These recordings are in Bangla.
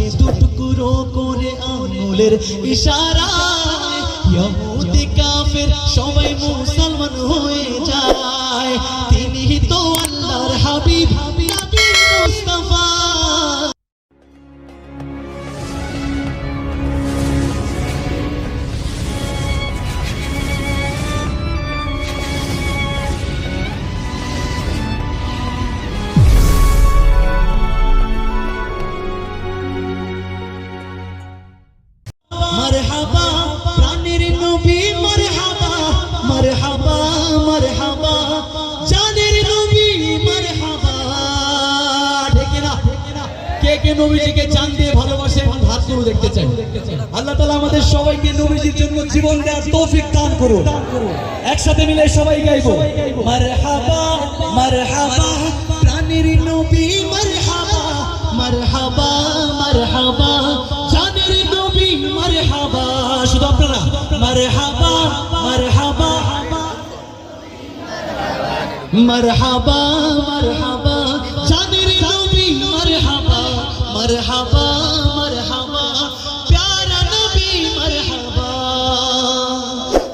চাঁদকে দুটুকরো করে আঙুলের ইশারায় ইহুদি কাফের সবাই মুসলমান হয়ে যায়। তিনি তো আল্লাহর হাবিব নবী মুস্তাফা। মারহাবা প্রাণের নবী মারহাবা, মারহাবা মারহাবা জানের নবী মারহাবা। ঠিক না? কে কে নবীজিকে জান দিয়ে ভালোবাসে এবং হাত তুলে দেখতে চায়? আল্লাহ তাআলা আমাদের সবাইকে নবীজির জন্য জীবন দেওয়ার তৌফিক দান করুন। একসাথে মিলে সবাই গাইবো মারহাবা মারহাবা প্রাণের নবী মারহাবা, মারহাবা মারহাবা জানের নবী মারহাবা। শুধু আপনারা মারহাবা মারহাবা মারহাবা মারহাবা জানের নবী মারহাবা, মারহাবা মারহাবা প্যারা নবী মারহাবা।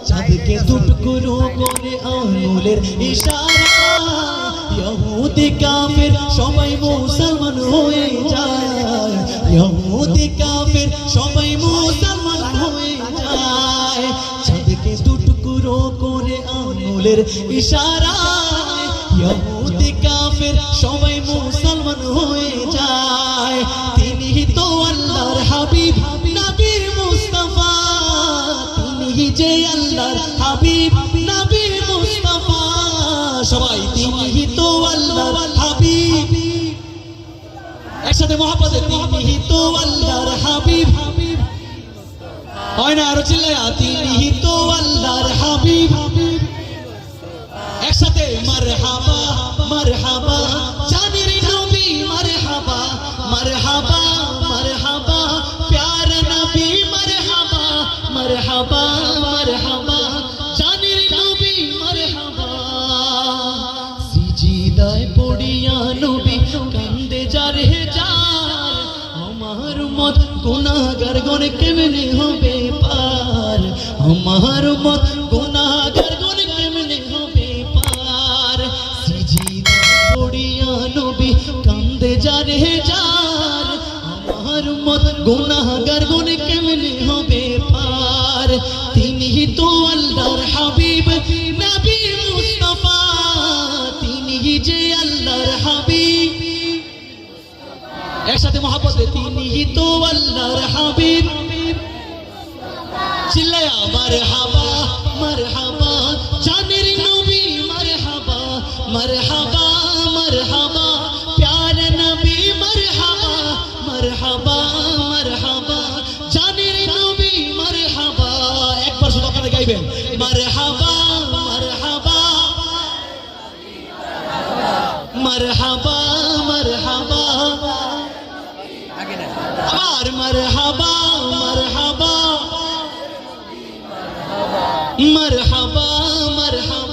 চাঁদকে দুটুকরো করে আঙুলের ইশারায় ইহুদি কাফের সবাই মুসলমান হয়ে যায়। ইহুদি কাফের সবাই মুসলমান হয়ে যায়। চাঁদকে দুটুকরো করে আঙুলের ইশারায় ইহুদি কাফের সবাই মুসলমান হয়ে যায়। তিনি তো আল্লাহর হাবিব নবী মুস্তাফা। তিনি যে আল্লাহর হাবিব নবী মুস্তাফা। সবাই তিনি তো আল্লাহর হাবিব, একসাথে মহব্বতে তিনি তো আল্লাহর হাবিব। হয় না? আরো চিল্লায়া তিনি তো আল্লাহর হাবিব। একসাথে মারহাবা মারহাবা জানের নবী মারহাবা, মারহাবা মারহাবা প্যারা নবী মারহাবা, মারহাবা মারহাবা জানের নবী মারহাবা। সিজদায় পড়িয়া নবী কান্দে যারে যার, আমার মত গুনাহগার গণ কেমনে হবে পার, আমার মত গুনাহগার গণ কেমনে হবে পার। সিজদায় পড়িয়া নবী কান্দে যারে যার, আমার মত গুনাহগার গণ কেমনে হবে পার। তিনি তো আল্লাহর হাবিব নবী মুস্তাফা। তিনি যে আল্লাহর হাবিব, একসাথে মহব্বতে তিনি তো আল্লাহর হাবিব। চিল্লায়া মারহাবা মারহাবা জানের নবী মারহাবা, মারহাবা মারহাবা প্যারা নবী মারহাবা, মারহাবা মারহাবা জানের নবী মারহাবা। একবার শুধু আপনারা গাইবেন মারহাবা মারহাবা মারহাবা মারহাবা আবার মারহাবা মারহাবা মারহাবা মারহাবা।